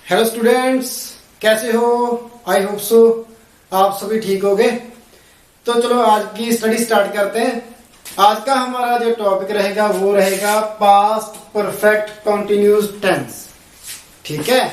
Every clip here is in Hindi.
हेलो स्टूडेंट्स, कैसे हो? आई होप सो आप सभी ठीक होगे। तो चलो आज की स्टडी स्टार्ट करते हैं। आज का हमारा जो टॉपिक रहेगा वो रहेगा पास्ट परफेक्ट कंटिन्यूअस टेंस। ठीक है,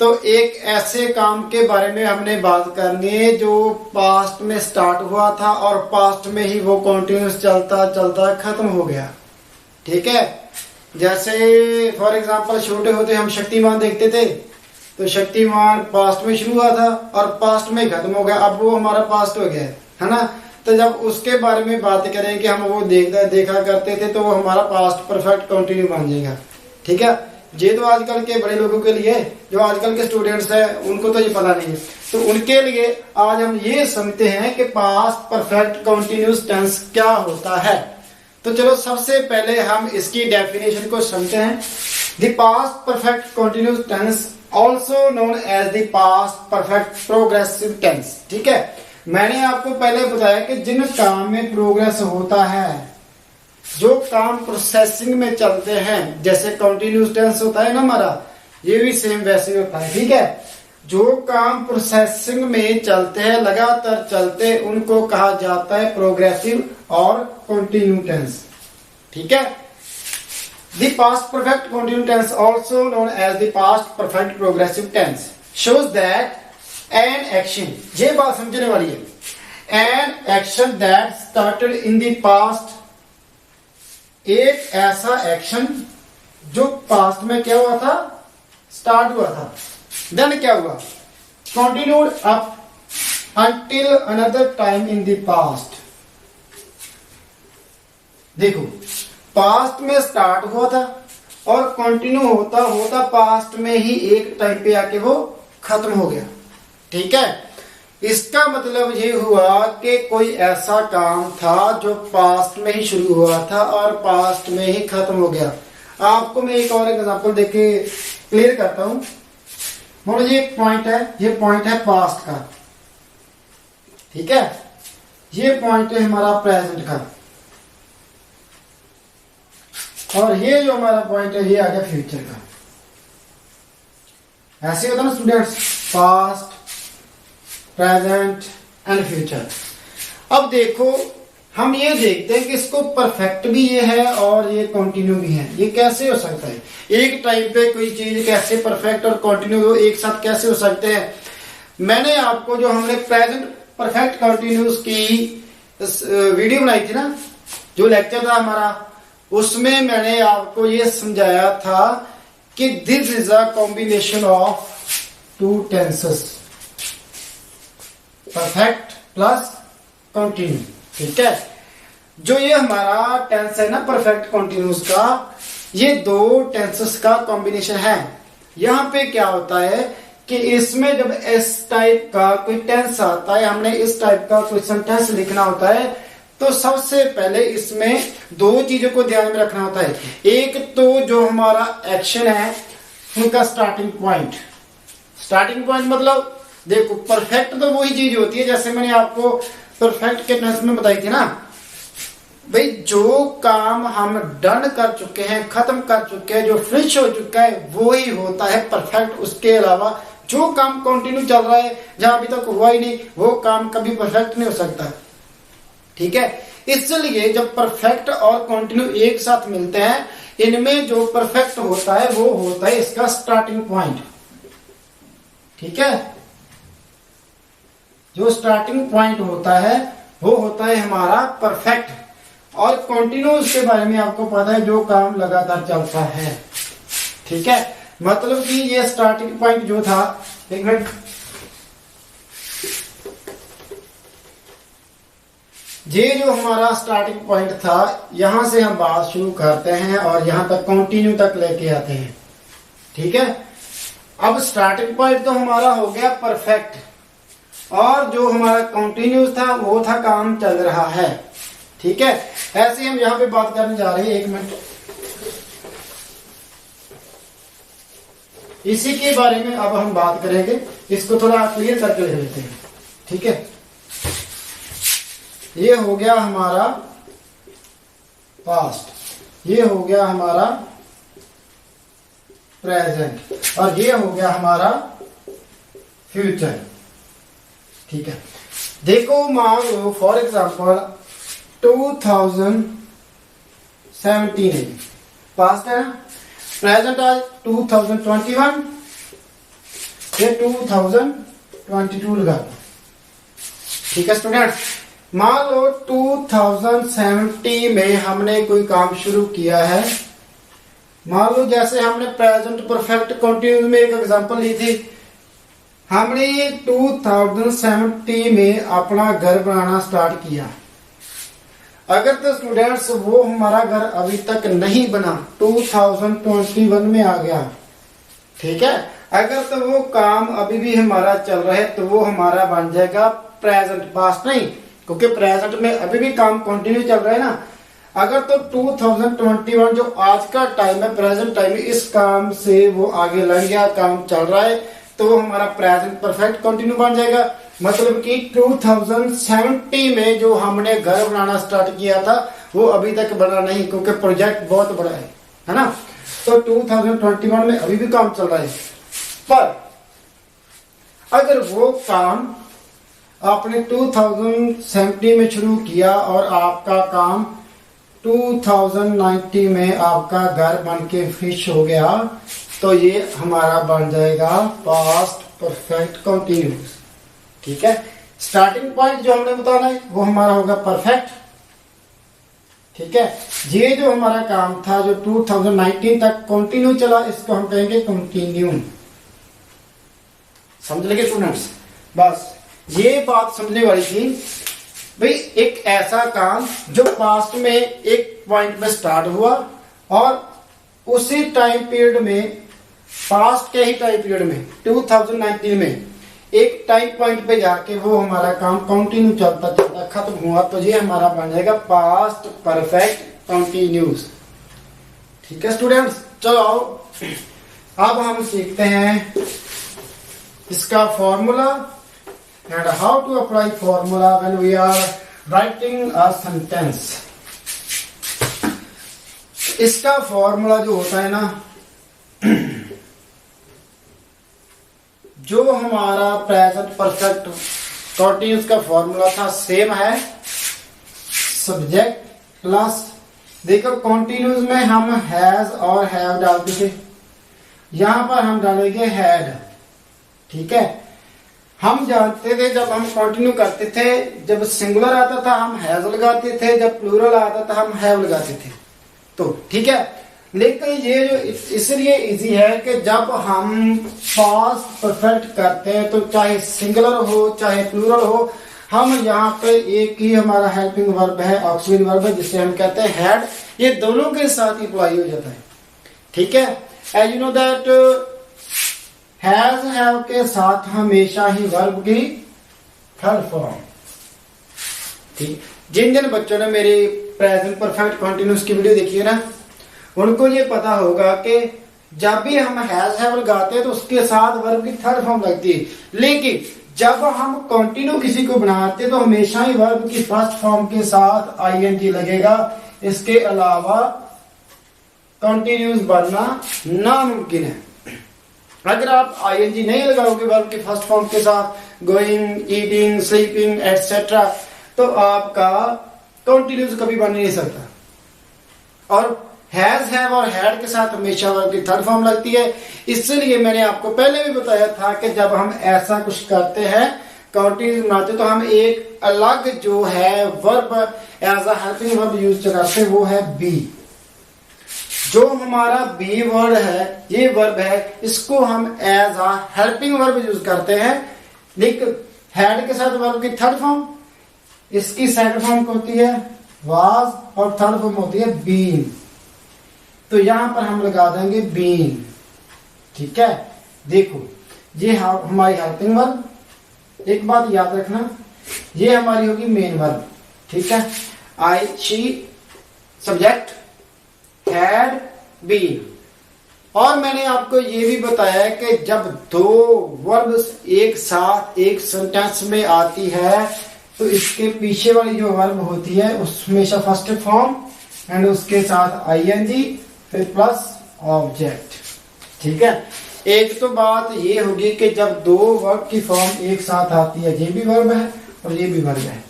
तो एक ऐसे काम के बारे में हमने बात करनी है जो पास्ट में स्टार्ट हुआ था और पास्ट में ही वो कंटिन्यूअस चलता चलता खत्म हो गया। ठीक है, जैसे फॉर एग्जांपल छोटे होते हम शक्तिमान देखते थे, तो शक्तिमान पास्ट में शुरू हुआ था और पास्ट में खत्म हो गया। अब वो हमारा पास्ट हो गया है ना। तो जब उसके बारे में बात करें कि हम वो देखा करते थे, तो वो हमारा पास्ट परफेक्ट कंटिन्यू बन जाएगा। ठीक है, ये तो आजकल के बड़े लोगों के लिए, जो आजकल के स्टूडेंट्स हैं उनको तो ये पता नहीं है, तो उनके लिए आज हम ये समझते हैं कि पास्ट परफेक्ट कंटिन्यूअस टेंस क्या होता है। तो चलो सबसे पहले हम इसकी डेफिनेशन को समझते हैं। The past perfect continuous tense also known as the past perfect progressive tense। ठीक है, मैंने आपको पहले बताया कि जिन काम में प्रोग्रेस होता है, जो काम प्रोसेसिंग में चलते हैं, जैसे कंटिन्यूअस टेंस होता है ना हमारा, ये भी सेम वैसे होता है। ठीक है, जो काम प्रोसेसिंग में चलते हैं, लगातार चलते, उनको कहा जाता है प्रोग्रेसिव और कंटिन्यू टेंस। ठीक है, the past perfect continuous tense, also known as the past perfect progressive tense, shows that an action, ये बात समझने वाली है, an action that started in the past, एक ऐसा एक्शन जो पास्ट में क्या हुआ था, स्टार्ट हुआ था, देन क्या हुआ, continued up until another time in the past। देखो, पास्ट में स्टार्ट हुआ था और कंटिन्यू होता होता पास्ट में ही एक टाइम पे आके वो खत्म हो गया। ठीक है, इसका मतलब ये हुआ कि कोई ऐसा काम था जो पास्ट में ही शुरू हुआ था और पास्ट में ही खत्म हो गया। आपको मैं एक और एग्जांपल देके क्लियर करता हूं। मतलब ये पॉइंट है, ये पॉइंट है पास्ट का। ठीक है, ये पॉइंट है हमारा प्रेजेंट का, और ये जो हमारा पॉइंट है ये आ गया फ्यूचर का। ऐसे होता ना students, past, present and future. अब देखो, हम ये देखते हैं कि इसको परफेक्ट भी ये है और ये कंटिन्यू भी है। ये कैसे हो सकता है? एक टाइम पे कोई चीज कैसे परफेक्ट और कंटिन्यू एक साथ कैसे हो सकते हैं? मैंने आपको जो हमने प्रेजेंट परफेक्ट कंटिन्यूस की वीडियो बनाई थी ना, जो लेक्चर था हमारा, उसमें मैंने आपको ये समझाया था कि this is a combination of two tenses, perfect plus continue. ठीक है, जो ये हमारा टेंस है ना परफेक्ट कंटिन्यूस का, ये दो टेंसेस का कॉम्बिनेशन है। यहां पे क्या होता है कि इसमें जब इस टाइप का कोई टेंस आता है, हमने इस टाइप का कोई सेंटेंस लिखना होता है, तो सबसे पहले इसमें दो चीजों को ध्यान में रखना होता है। एक तो जो हमारा एक्शन है उनका स्टार्टिंग पॉइंट। स्टार्टिंग पॉइंट मतलब देखो, परफेक्ट तो वही चीज होती है जैसे मैंने आपको परफेक्ट के टेंस में बताई थी ना भाई, जो काम हम डन कर चुके हैं, खत्म कर चुके हैं, जो फिनिश हो चुका है, वो ही होता है परफेक्ट। उसके अलावा जो काम कंटिन्यू चल रहा है, जहां अभी तक हुआ ही नहीं, वो काम कभी परफेक्ट नहीं हो सकता। ठीक है, इसलिए जब परफेक्ट और कंटिन्यू एक साथ मिलते हैं, इनमें जो परफेक्ट होता है वो होता है इसका स्टार्टिंग पॉइंट। ठीक है, जो स्टार्टिंग पॉइंट होता है वो होता है हमारा परफेक्ट, और कंटिन्यूअस के बारे में आपको पता है, जो काम लगातार चलता है। ठीक है, मतलब कि ये स्टार्टिंग पॉइंट जो था, एक मिनट, ये जो हमारा स्टार्टिंग पॉइंट था, यहां से हम बात शुरू करते हैं और यहां तक कंटिन्यू तक लेके आते हैं। ठीक है, अब स्टार्टिंग पॉइंट तो हमारा हो गया परफेक्ट, और जो हमारा कंटिन्यूस था वो था काम चल रहा है। ठीक है, ऐसे हम यहां पे बात करने जा रहे हैं। एक मिनट, इसी के बारे में अब हम बात करेंगे। इसको थोड़ा क्लियर करके ले लेते हैं। ठीक है, ये हो गया हमारा पास्ट, ये हो गया हमारा प्रेजेंट और ये हो गया हमारा फ्यूचर। ठीक है, देखो मान लो फॉर एग्जांपल 2017 है, पास्ट है, प्रेजेंट आज 2021, ये 2022 लगा। ठीक है स्टूडेंट, मान लो 2070 में हमने कोई काम शुरू किया है। मान लो जैसे हमने प्रेजेंट परफेक्ट कंटिन्यूस में एक एग्जांपल ली थी, हमने 2070 में अपना घर बनाना स्टार्ट किया। अगर तो स्टूडेंट्स वो हमारा घर अभी तक नहीं बना, 2021 में आ गया, ठीक है, अगर तो वो काम अभी भी हमारा चल रहा है तो वो हमारा बन जाएगा प्रेजेंट, पास्ट नहीं, क्योंकि प्रेजेंट में अभी भी काम कंटिन्यू चल रहा है ना। अगर तो 2021 जो आज का टाइम है, प्रेजेंट टाइम है, इस काम से वो आगे लग गया, काम चल रहा है, तो वो हमारा प्रेजेंट परफेक्ट कंटिन्यू बन जाएगा। मतलब कि 2070 में जो हमने घर बनाना स्टार्ट किया था वो अभी तक बना नहीं, क्योंकि प्रोजेक्ट बहुत बड़ा है ना। तो 2021 में अभी भी काम चल रहा है, पर अगर वो काम आपने 2070 में शुरू किया और आपका काम 2090 में आपका घर बन के फिनिश हो गया, तो ये हमारा बन जाएगा पास्ट परफेक्ट कंटिन्यूस। ठीक है, स्टार्टिंग पॉइंट जो हमने बताना है वो हमारा होगा परफेक्ट। ठीक है, ये जो हमारा काम था जो 2019 तक कंटिन्यू चला, इसको हम कहेंगे कंटिन्यू। समझ लगे स्टूडेंट्स? बस ये बात समझने वाली थी भाई, एक ऐसा काम जो पास्ट में एक पॉइंट में स्टार्ट हुआ और उसी टाइम पीरियड में, पास्ट के ही टाइम पीरियड में 2019 में एक टाइम पॉइंट पे जाके वो हमारा काम कंटिन्यू चलता चलता खत्म हुआ, तो ये हमारा बन जाएगा पास्ट परफेक्ट कंटिन्यूस। ठीक है स्टूडेंट्स, चलो अब हम सीखते हैं इसका formula and how to apply formula when we are writing a sentence। इसका फॉर्मूला जो होता है ना, जो हमारा प्रेजेंट परफेक्ट कंटिन्यूस का फॉर्मूला था सेम है, सब्जेक्ट प्लस, देखो कंटिन्यूस में हम हैज और हैव डालते थे, यहां पर हम डालेंगे हैड। ठीक है, हम जानते थे जब हम कंटिन्यू करते थे, जब सिंगुलर आता था हम हैज लगाते थे, जब प्लूरल आता था हम हैव लगाते थे। तो ठीक है, लेकिन ये जो इसलिए इजी है कि जब हम पास्ट परफेक्ट करते हैं तो चाहे सिंगुलर हो चाहे प्लूरल हो, हम यहाँ पे एक ही हमारा हेल्पिंग वर्ब है, ऑक्सिलरी वर्ब है, जिसे हम कहते हैं हैड, ये दोनों के साथ ही अप्लाई हो जाता है। ठीक है, as you know that has have के साथ हमेशा ही वर्ब की थर्ड फॉर्म। ठीक, जिन जिन बच्चों ने मेरी प्रेजेंट परफेक्ट कंटिन्यूस की वीडियो देखी है ना, उनको ये पता होगा कि जब भी हम हैज हैव लगाते हैं तो उसके साथ वर्ब की थर्ड फॉर्म लगती है, लेकिन जब हम कंटिन्यू किसी को बनाते तो हमेशा ही वर्ब की फर्स्ट फॉर्म के साथ आईएनजी लगेगा। इसके अलावा कंटिन्यूस बनना नामुमकिन है। अगर आप आईएनजी नहीं लगाओगे वर्ब के फर्स्ट फॉर्म के साथ, गोइंग, ईटिंग, स्लीपिंग एटसेट्रा, तो आपका कंटिन्यूस कभी बन नहीं सकता। और हैज हैव और हैड के साथ हमेशा वर्ब की थर्ड फॉर्म लगती है। इसलिए मैंने आपको पहले भी बताया था कि जब हम ऐसा कुछ करते हैं, कंटिन्यूस बनाते, तो हम एक अलग जो है verb as a helping verb use करते हैं, वो है बी। जो हमारा बी वर्ड है, ये वर्ब है, इसको हम as a helping verb use करते हैं। लेकिन हैड के साथ वर्ब की थर्ड फॉर्म, इसकी सेकंड फॉर्म होती है वाज और थर्ड फॉर्म होती है बीन। तो यहां पर हम लगा देंगे बीन। ठीक है, देखो ये हमारी हेल्पिंग वर्ब। एक बात याद रखना, ये हमारी होगी मेन वर्ब। ठीक है, आई, शी, सब्जेक्ट, हैड, बीन। और मैंने आपको ये भी बताया कि जब दो वर्ब्स एक साथ एक सेंटेंस में आती है तो इसके पीछे वाली जो वर्ब होती है उसमें हमेशा फर्स्ट फॉर्म एंड उसके साथ आईएनजी, फिर प्लस ऑब्जेक्ट। ठीक है। एक तो बात ये होगी कि जब दो वर्ब की फॉर्म एक साथ आती है, ये भी वर्ब है और ये भी वर्ब है,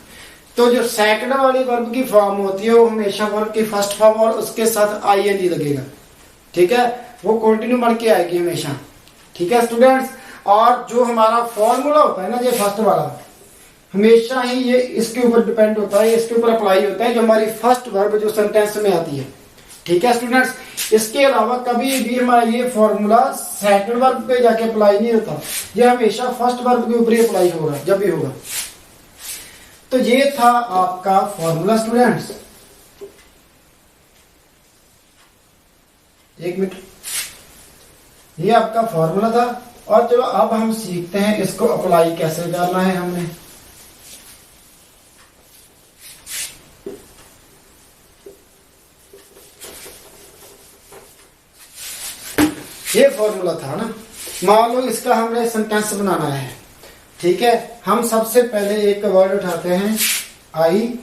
तो जो सेकंड वाली वर्ब की फॉर्म होती है वो हमेशा वर्ब की फर्स्ट फॉर्म और उसके साथ आईएनजी लगेगा। ठीक है, वो कंटिन्यू बन के आएगी हमेशा। ठीक है स्टूडेंट्स, और जो हमारा फॉर्मूला होता है ना, ये फर्स्ट वाला हमेशा ही ये इसके ऊपर डिपेंड होता है, इसके ऊपर अप्लाई होता है, जो हमारी फर्स्ट वर्ब जो सेंटेंस में आती है। ठीक है स्टूडेंट्स, इसके अलावा कभी भी हमारा ये फॉर्मूला सेकंड वर्ब पे जाके अप्लाई नहीं होता, ये हमेशा फर्स्ट वर्ब के ऊपर ही अप्लाई होगा जब भी होगा। तो ये था आपका फॉर्मूला स्टूडेंट्स। एक मिनट, ये आपका फॉर्मूला था। और चलो अब हम सीखते हैं इसको अप्लाई कैसे करना है हमने। ये फॉर्मूला था ना, मान लो इसका हमने सेंटेंस बनाना है। ठीक है, हम सबसे पहले एक वर्ड उठाते हैं, आई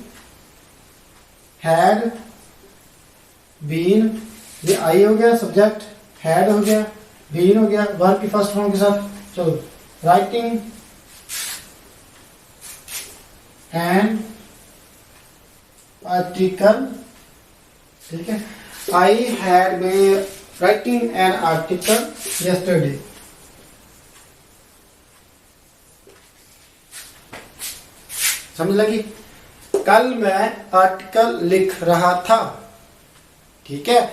हैड बीन। ये आई हो गया सब्जेक्ट, हैड हो गया, बीन हो गया वर्ब की फर्स्ट फॉर्म के साथ। चलो, राइटिंग एंड आर्टिकल। ठीक है, I had been writing an article yesterday। समझ लगी? कल मैं आर्टिकल लिख रहा था। ठीक है,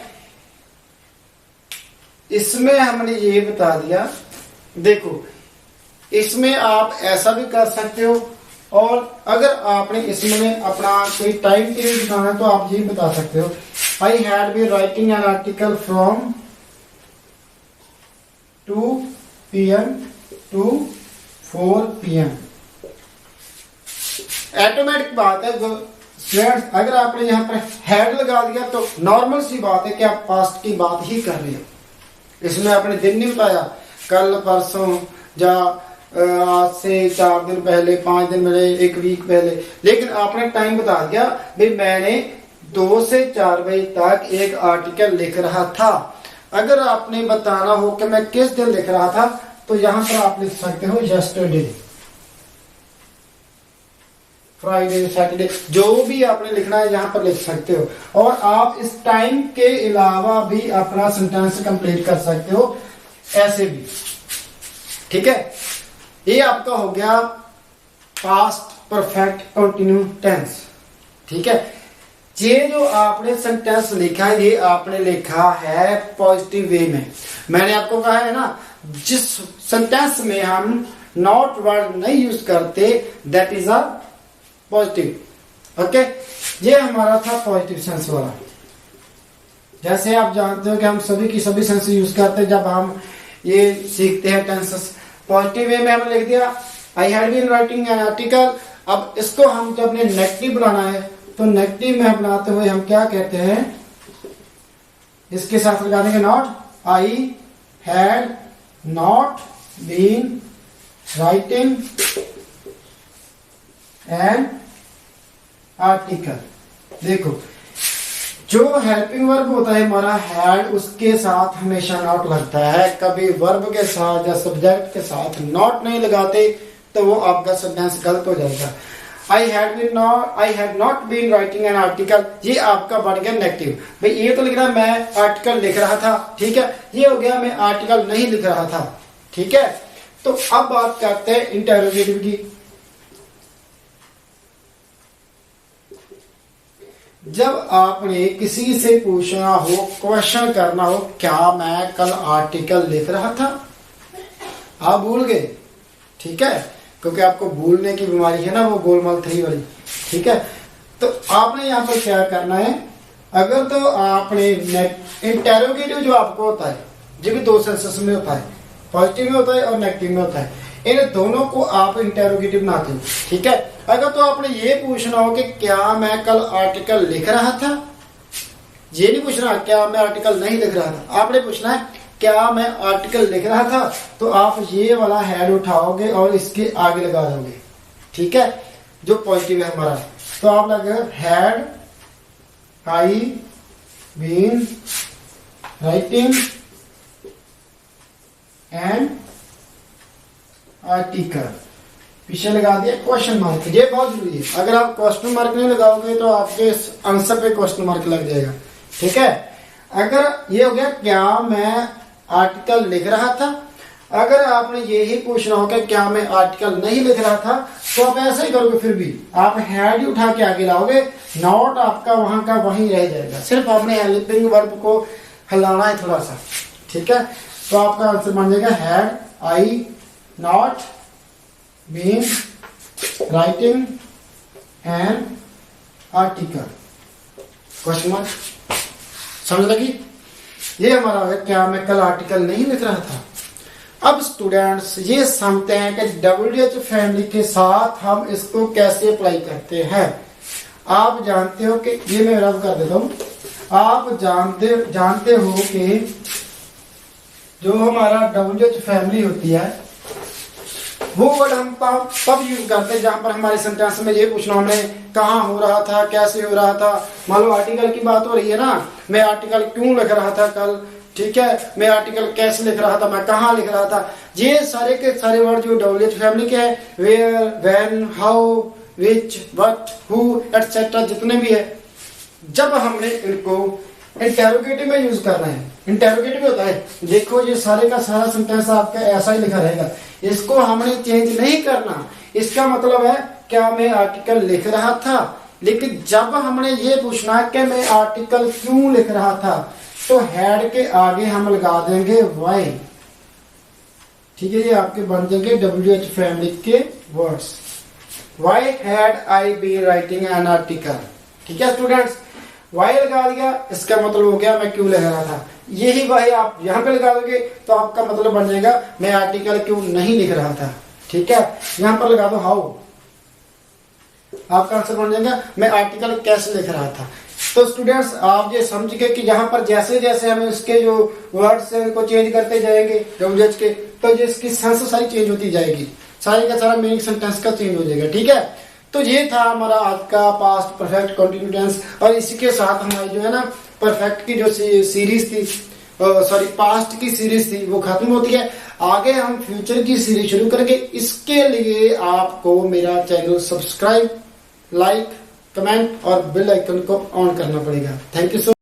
इसमें हमने ये बता दिया। देखो, इसमें आप ऐसा भी कर सकते हो, और अगर आपने इसमें अपना कोई टाइम पीरियड बताना है तो आप ये बता सकते हो, I had been writing an article from 2 PM to 4 PM। Automatic बात है स्टूडेंट्स, अगर आपने यहाँ पर हैड लगा दिया तो नॉर्मल सी बात है कि आप पास्ट की बात ही कर रहे हो। इसमें आपने दिन नहीं बताया, कल परसों या आज से 4 दिन पहले, 5 दिन पहले, 1 वीक पहले, लेकिन आपने टाइम बता दिया भाई मैंने 2 से 4 बजे तक एक आर्टिकल लिख रहा था। अगर आपने बताना हो कि मैं किस दिन लिख रहा था, तो यहां पर आप लिख सकते हो यस्टरडे, फ्राइडे, सैटरडे, जो भी आपने लिखना है यहां पर लिख सकते हो। और आप इस टाइम के अलावा भी अपना सेंटेंस कंप्लीट कर सकते हो ऐसे भी। ठीक है, ये आपका हो गया पास्ट परफेक्ट कंटिन्यू टेंस। ठीक है, ये जो आपने सेंटेंस लिखा है ये आपने लिखा है पॉजिटिव वे में। मैंने आपको कहा है ना, जिस सेंटेंस में हम नॉट वर्ड नहीं यूज करते that is a positive. Okay, ये हमारा था पॉजिटिव सेंस वाला। जैसे आप जानते हो कि हम सभी की सभी सेंस यूज करते हैं जब हम ये सीखते हैं टेंसेस। पॉजिटिव वे में हमने लिख दिया I had been writing an article. अब इसको हम जब अपने नेगेटिव बनाना है तो नेगेटिव में बनाते हुए हम क्या कहते हैं, इसके साथ लगा देंगे not. I had not been writing an article. देखो, जो हेल्पिंग वर्ब होता है हमारा हैड, उसके साथ हमेशा नॉट लगता है। कभी वर्ब के साथ या सब्जेक्ट के साथ नॉट नहीं लगाते तो वो आपका सेंटेंस गलत हो जाएगा। I had not been writing an article, ये आपका बन गया नेगेटिव। भाई ये तो लिख रहा मैं आर्टिकल लिख रहा था, ठीक है, ये हो गया मैं आर्टिकल नहीं लिख रहा था। ठीक है, तो अब बात करते हैं इंटेरोगेटिव की। जब आपने किसी से पूछना हो, क्वेश्चन करना हो, क्या मैं कल आर्टिकल लिख रहा था, आप भूल गए। ठीक है, क्योंकि आपको भूलने की बीमारी है ना, वो गोलमाल 3 वाली। ठीक है, तो आपने यहाँ पर क्या करना है, अगर तो आपने इंटेरोगेटिव जो आपको होता है, जो भी 2 सेंसेस में होता है, पॉजिटिव में होता है और नेगेटिव में होता है, इन दोनों को आप इंटेरोगेटिव बनाते हो। ठीक है, अगर तो आपने ये पूछना हो कि क्या मैं कल आर्टिकल लिख रहा था, ये नहीं पूछना क्या मैं आर्टिकल नहीं लिख रहा था, आपने पूछना है क्या मैं आर्टिकल लिख रहा था, तो आप ये वाला हैड उठाओगे और इसके आगे लगा दोगे। ठीक है, जो पॉजिटिव है हमारा, तो आप लगे had I been writing an article, पीछे लगा दिया क्वेश्चन मार्क। ये बहुत जरूरी है, अगर आप क्वेश्चन मार्क नहीं लगाओगे तो आपके आंसर पे क्वेश्चन मार्क लग जाएगा। ठीक है, अगर ये हो गया क्या मैं आर्टिकल लिख रहा था। अगर आपने यही पूछना हो कि क्या मैं आर्टिकल नहीं लिख रहा था, तो आप ऐसे ही करोगे, फिर भी आप हैड ही उठा के आगे लाओगे, नॉट आपका वहां का वहीं रह जाएगा। सिर्फ आपने हेल्पिंग वर्ब को हिलाना है थोड़ा सा। ठीक है, तो आपका आंसर बन जाएगा had I not been writing an article, question mark. समझ लगी? ये हमारा है क्या मैं कल आर्टिकल नहीं लिख रहा था। अब स्टूडेंट्स ये समझते हैं कि WH फैमिली के साथ हम इसको कैसे अप्लाई करते हैं। आप जानते हो कि ये मैं रब कर देता हूं, आप जानते हो कि जो हमारा WH फैमिली होती है वो वर्ड हम तब यूज करते हैं जहां पर हमारे सेंटेंस में ये पूछना हमने कहाँ हो रहा था, कैसे हो रहा था। मान लो आर्टिकल की बात हो रही है ना, मैं आर्टिकल क्यों लिख रहा था कल, ठीक है, मैं आर्टिकल कैसे लिख रहा था, मैं कहाँ लिख रहा था। ये सारे के सारे वर्ड जो WH फैमिली के हैं, where, when, how, which, what, who etcetera जितने भी है, जब हमने इनको इंटेरोगेटिव में यूज करना है। इंटेरोगेटिव होता है, देखो ये सारे का सारा सेंटेंस आपका ऐसा ही लिखा रहेगा, इसको हमने चेंज नहीं करना। इसका मतलब है क्या मैं आर्टिकल लिख रहा था, लेकिन जब हमने ये पूछना कि मैं आर्टिकल क्यों लिख रहा था, तो हैड के आगे हम लगा देंगे वाई। ठीक है, ये आपके बन जाएंगे WH फैमिली के words. Why had I be writing an article. ठीक है स्टूडेंट्स, वाई लगा दिया, इसका मतलब हो गया मैं क्यों लिख रहा था। यही वाई आप यहां पे लगा दोगे तो आपका मतलब बन जाएगा मैं आर्टिकल क्यों नहीं लिख रहा था। ठीक है, यहां पर लगा दो हाउ, आपका आंसर बन जाएगा मैं आर्टिकल कैसे लिख रहा था। तो स्टूडेंट्स आप ये समझ गए कि यहाँ पर जैसे जैसे हम इसके जो वर्ड्स हैं उनको चेंज करते जाएंगे WH के, तो ये इसकी सेंस सारी चेंज होती जाएगी, सारी का सारा मीनिंग सेंटेंस का चेंज हो जाएगा। ठीक है, तो ये था हमारा आज का पास्ट परफेक्ट कंटिन्यू टेंस, और इसी के साथ हमारी जो है ना परफेक्ट की जो सीरीज थी, सॉरी पास्ट की सीरीज थी, वो खत्म होती है। आगे हम फ्यूचर की सीरीज शुरू करेंगे। इसके लिए आपको मेरा चैनल सब्सक्राइब, लाइक, कमेंट और बेल आइकन को ऑन करना पड़ेगा। Thank you so